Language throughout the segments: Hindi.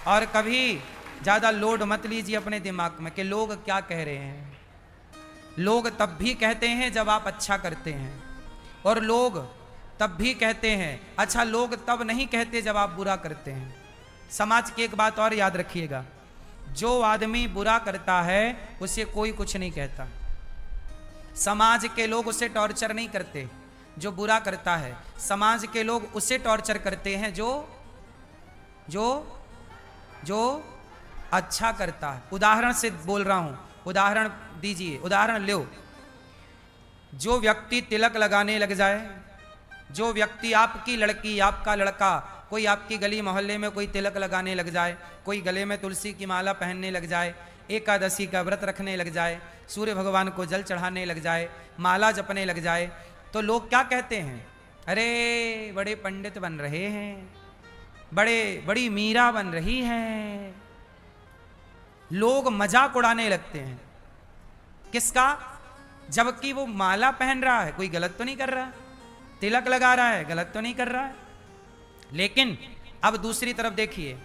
और कभी ज़्यादा लोड मत लीजिए अपने दिमाग में कि लोग क्या कह रहे हैं। लोग तब भी कहते हैं जब आप अच्छा करते हैं, और लोग तब भी कहते हैं, अच्छा लोग तब नहीं कहते जब आप बुरा करते हैं। समाज की एक बात और याद रखिएगा, जो आदमी बुरा करता है उसे कोई कुछ नहीं कहता। समाज के लोग उसे टॉर्चर नहीं करते जो बुरा करता है, समाज के लोग उसे टॉर्चर करते हैं जो जो जो अच्छा करता है। उदाहरण से बोल रहा हूं, उदाहरण दीजिए, उदाहरण लो। जो व्यक्ति तिलक लगाने लग जाए, जो व्यक्ति, आपकी लड़की, आपका लड़का, कोई आपकी गली मोहल्ले में कोई तिलक लगाने लग जाए, कोई गले में तुलसी की माला पहनने लग जाए, एकादशी का व्रत रखने लग जाए, सूर्य भगवान को जल चढ़ाने लग जाए, माला जपने लग जाए, तो लोग क्या कहते हैं? अरे बड़े पंडित बन रहे हैं, बड़ी मीरा बन रही है। लोग मजाक उड़ाने लगते हैं। किसका? जबकि वो माला पहन रहा है, कोई गलत तो नहीं कर रहा, तिलक लगा रहा है, गलत तो नहीं कर रहा है। लेकिन अब दूसरी तरफ देखिए,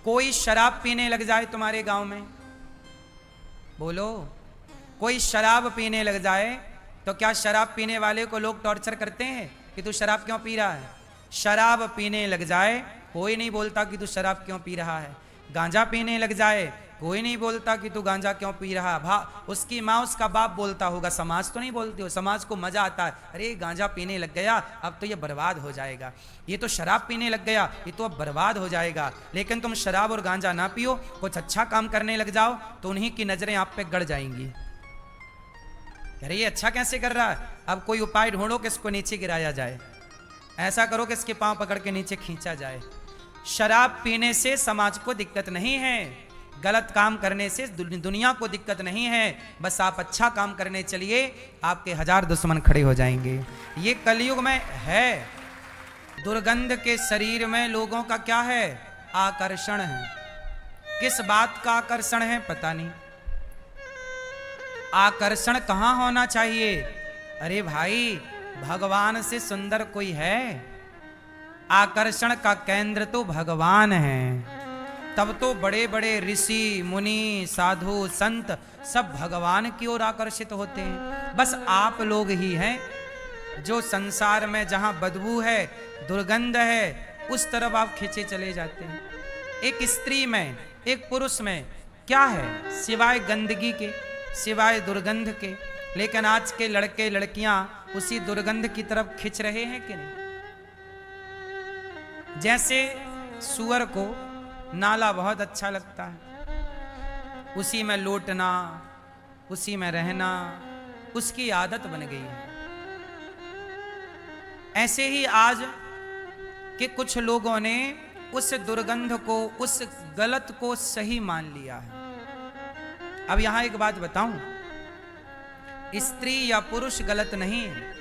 कोई शराब पीने लग जाए तुम्हारे गांव में, बोलो, कोई शराब पीने लग जाए तो क्या शराब पीने वाले को लोग टॉर्चर करते हैं कि तू शराब क्यों पी रहा है? शराब पीने लग जाए कोई नहीं बोलता कि तू शराब क्यों पी रहा है। गांजा पीने लग जाए कोई नहीं बोलता कि तू गांजा क्यों पी रहा है। उसकी माँ, उसका बाप बोलता होगा, समाज तो नहीं बोलती हो। समाज को मजा आता है, अरे गांजा पीने लग गया, अब तो ये बर्बाद हो जाएगा, ये तो शराब पीने लग गया, ये तो अब बर्बाद हो जाएगा। लेकिन तुम शराब और गांजा ना पियो, कुछ अच्छा काम करने लग जाओ तो उन्हीं की नजरें आप पे गड़ जाएंगी। अरे ये अच्छा कैसे कर रहा है, अब कोई उपाय ढूंढो कि इसको नीचे गिराया जाए, ऐसा करो कि इसके पांव पकड़ के नीचे खींचा जाए। शराब पीने से समाज को दिक्कत नहीं है, गलत काम करने से दुनिया को दिक्कत नहीं है। बस आप अच्छा काम करने चलिए, आपके 1000 दुश्मन खड़े हो जाएंगे। ये कलयुग में है। दुर्गंध के शरीर में लोगों का क्या है? आकर्षण है। किस बात का आकर्षण है पता नहीं। आकर्षण कहां होना चाहिए? अरे भाई, भगवान से सुंदर कोई है? आकर्षण का केंद्र तो भगवान है। तब तो बड़े बड़े ऋषि मुनि साधु संत सब भगवान की ओर आकर्षित होते हैं। बस आप लोग ही हैं जो संसार में जहां बदबू है, दुर्गंध है, उस तरफ आप खींचे चले जाते हैं। एक स्त्री में, एक पुरुष में क्या है सिवाय गंदगी के, सिवाय दुर्गंध के? लेकिन आज के लड़के लड़कियां उसी दुर्गंध की तरफ खिंच रहे हैं कि नहीं? जैसे सुअर को नाला बहुत अच्छा लगता है, उसी में लौटना, उसी में रहना उसकी आदत बन गई है। ऐसे ही आज के कुछ लोगों ने उस दुर्गंध को, उस गलत को सही मान लिया है। अब यहां एक बात बताऊं, स्त्री या पुरुष गलत नहीं है।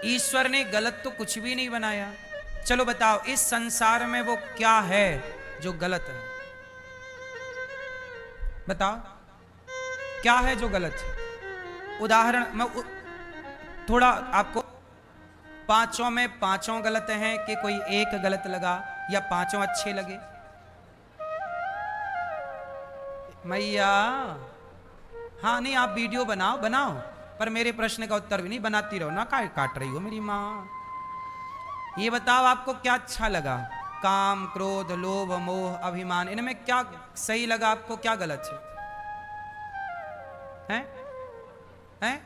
ईश्वर ने गलत तो कुछ भी नहीं बनाया। चलो बताओ, इस संसार में वो क्या है जो गलत है? बताओ क्या है जो गलत है? उदाहरण मैं थोड़ा आपको, पांचों में पांचों गलत हैं कि कोई एक गलत लगा या पांचों अच्छे लगे? मैया, हाँ नहीं, आप वीडियो बनाओ बनाओ, पर मेरे प्रश्न का उत्तर भी नहीं बनाती रहो ना, काट रही हो मेरी माँ। ये बताओ आपको क्या अच्छा लगा? काम, क्रोध, लोभ, मोह, अभिमान, इनमें क्या सही लगा आपको, क्या गलत है? हैं?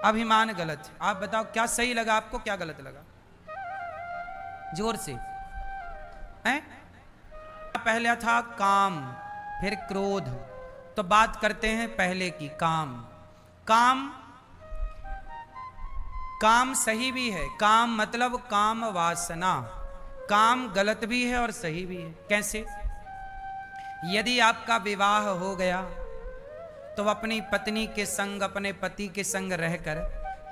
अभिमान गलत है। आप बताओ क्या सही लगा आपको, क्या गलत लगा? जोर से हैं? पहले था काम, फिर क्रोध। तो बात करते हैं पहले की, काम। काम सही भी है। काम मतलब काम वासना। काम गलत भी है और सही भी है। कैसे? यदि आपका विवाह हो गया तो अपनी पत्नी के संग, अपने पति के संग रहकर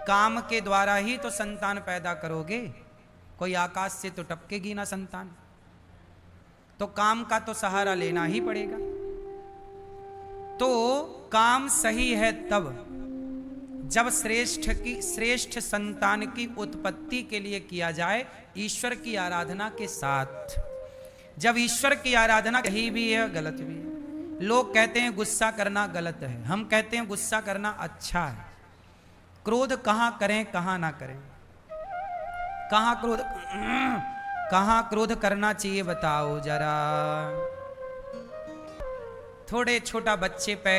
काम के द्वारा ही तो संतान पैदा करोगे। कोई आकाश से तो टपकेगी ना संतान, तो काम का तो सहारा लेना ही पड़ेगा। तो काम सही है तब जब श्रेष्ठ संतान की उत्पत्ति के लिए किया जाए ईश्वर की आराधना के साथ। जब ईश्वर की आराधना सही भी है गलत भी है। लोग कहते हैं गुस्सा करना गलत है, हम कहते हैं गुस्सा करना अच्छा है। क्रोध कहां करें कहां ना करें, कहां क्रोध करना चाहिए बताओ जरा। थोड़े छोटा बच्चे पे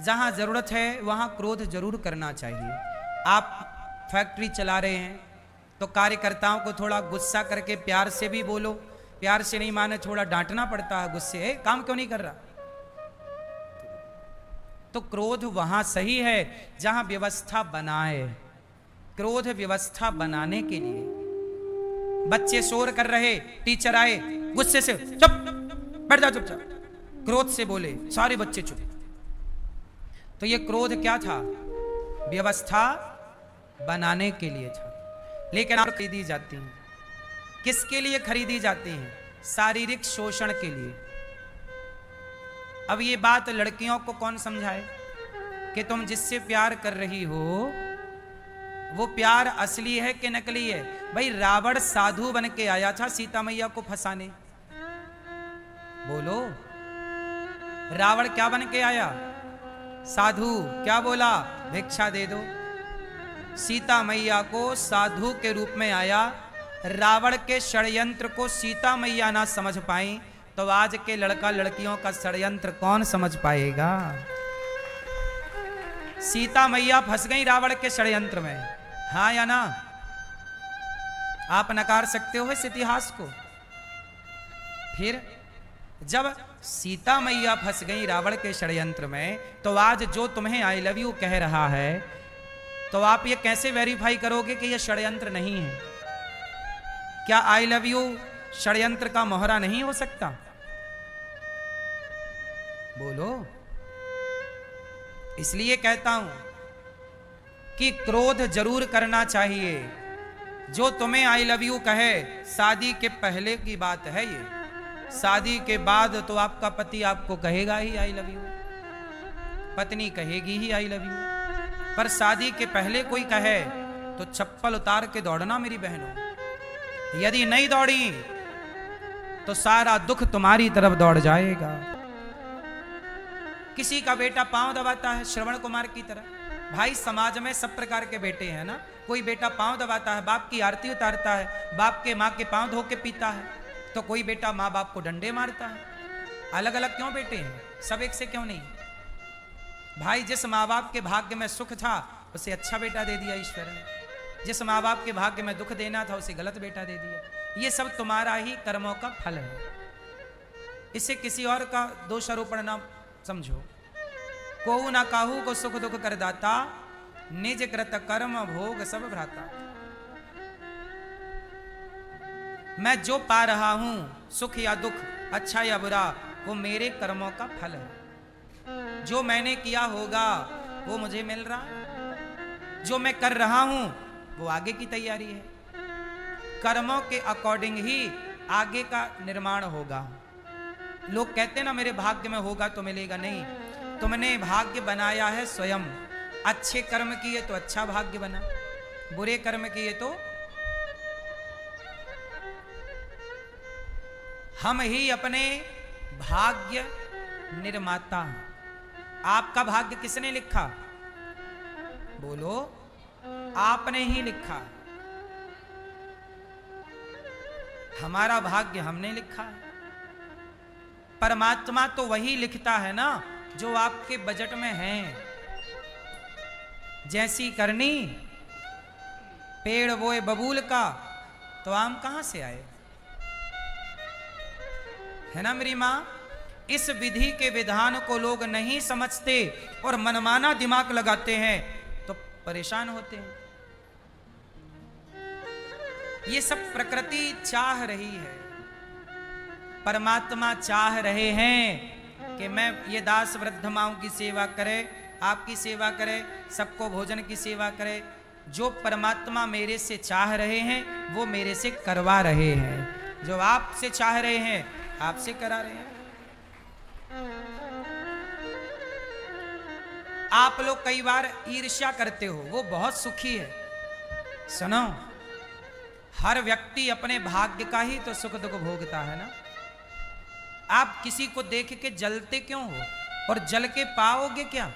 जहां जरूरत है वहां क्रोध जरूर करना चाहिए। आप फैक्ट्री चला रहे हैं तो कार्यकर्ताओं को थोड़ा गुस्सा करके प्यार से भी बोलो, प्यार से नहीं माने थोड़ा डांटना पड़ता है, गुस्से है काम क्यों नहीं कर रहा। तो क्रोध वहां सही है जहां व्यवस्था बनाए। क्रोध व्यवस्था बनाने के लिए, बच्चे शोर कर रहे, टीचर आए गुस्से से चुप बैठ जा, चुपचाप क्रोध से बोले, सारे बच्चे चुप। तो ये क्रोध क्या था? व्यवस्था बनाने के लिए था। लेकिन आप खरीदी जाती हैं, किसके लिए खरीदी जाती हैं? शारीरिक शोषण के लिए। अब ये बात लड़कियों को कौन समझाए कि तुम जिससे प्यार कर रही हो वो प्यार असली है कि नकली है? भाई रावण साधु बन के आया था सीता मैया को फंसाने। बोलो, रावण क्या बन के आया? साधु। क्या बोला? भिक्षा दे दो। सीता मैया को साधु के रूप में आया। रावण के षड्यंत्र को सीता मैया ना समझ पाई तो आज के लड़का लड़कियों का षड्यंत्र कौन समझ पाएगा? सीता मैया फंस गई रावण के षड्यंत्र में, हाँ या ना? आप नकार सकते हो इस इतिहास को? फिर जब सीता मैया फंस गई रावण के षड्यंत्र में तो आज जो तुम्हें आई लव यू कह रहा है तो आप ये कैसे वेरीफाई करोगे कि ये षड्यंत्र नहीं है? क्या आई लव यू षड्यंत्र का मोहरा नहीं हो सकता? बोलो। इसलिए कहता हूं कि क्रोध जरूर करना चाहिए। जो तुम्हें आई लव यू कहे, शादी के पहले की बात है ये, शादी के बाद तो आपका पति आपको कहेगा ही आई लव यू, पत्नी कहेगी ही आई लव यू, पर शादी के पहले कोई कहे तो चप्पल उतार के दौड़ना मेरी बहनों। यदि नहीं दौड़ी तो सारा दुख तुम्हारी तरफ दौड़ जाएगा। किसी का बेटा पांव दबाता है श्रवण कुमार की तरह। भाई समाज में सब प्रकार के बेटे हैं ना। कोई बेटा पांव दबाता है, बाप की आरती उतारता है, बाप के माँ के पांव धो के पीता है, तो कोई बेटा माँ बाप को डंडे मारता है। अलग अलग क्यों बेटे हैं? सब एक से क्यों नहीं? भाई जिस माँ बाप के भाग्य में सुख था उसे अच्छा बेटा दे दिया ईश्वर ने, जिस माँ बाप के भाग्य में दुख देना था उसे गलत बेटा दे दिया। ये सब तुम्हारा ही कर्मों का फल है। इसे किसी और का दोषारोपण ना समझो। को ना काहू को सुख दुख कर दाता, निज कृत कर्म भोग सब भ्राता। मैं जो पा रहा हूं सुख या दुख, अच्छा या बुरा, वो मेरे कर्मों का फल है। जो मैंने किया होगा वो मुझे मिल रहा है, जो मैं कर रहा हूं वो आगे की तैयारी है। कर्मों के अकॉर्डिंग ही आगे का निर्माण होगा। लोग कहते ना मेरे भाग्य में होगा तो मिलेगा, नहीं। तुमने भाग्य बनाया है स्वयं। अच्छे कर्म किए तो अच्छा भाग्य बना, बुरे कर्म किए तो हम ही अपने भाग्य निर्माता हैं। आपका भाग्य किसने लिखा? बोलो। आपने ही लिखा। हमारा भाग्य हमने लिखा है। परमात्मा तो वही लिखता है ना जो आपके बजट में है। जैसी करनी पेड़ बोए बबूल का तो आम कहां से आए? है ना मेरी मां? इस विधि के विधान को लोग नहीं समझते और मनमाना दिमाग लगाते हैं तो परेशान होते हैं। ये सब प्रकृति चाह रही है, परमात्मा चाह रहे हैं कि मैं ये दास वृद्ध माओं की सेवा करे, आपकी सेवा करे, सबको भोजन की सेवा करे। जो परमात्मा मेरे से चाह रहे हैं वो मेरे से करवा रहे हैं। जो आपसे चाह रहे हैं आपसे करा रहे हैं। आप लोग कई बार ईर्ष्या करते हो, वो बहुत सुखी है। सुनो, हर व्यक्ति अपने भाग्य का ही तो सुख दुख भोगता है ना। आप किसी को देख के जलते क्यों हो, और जल के पाओगे क्या?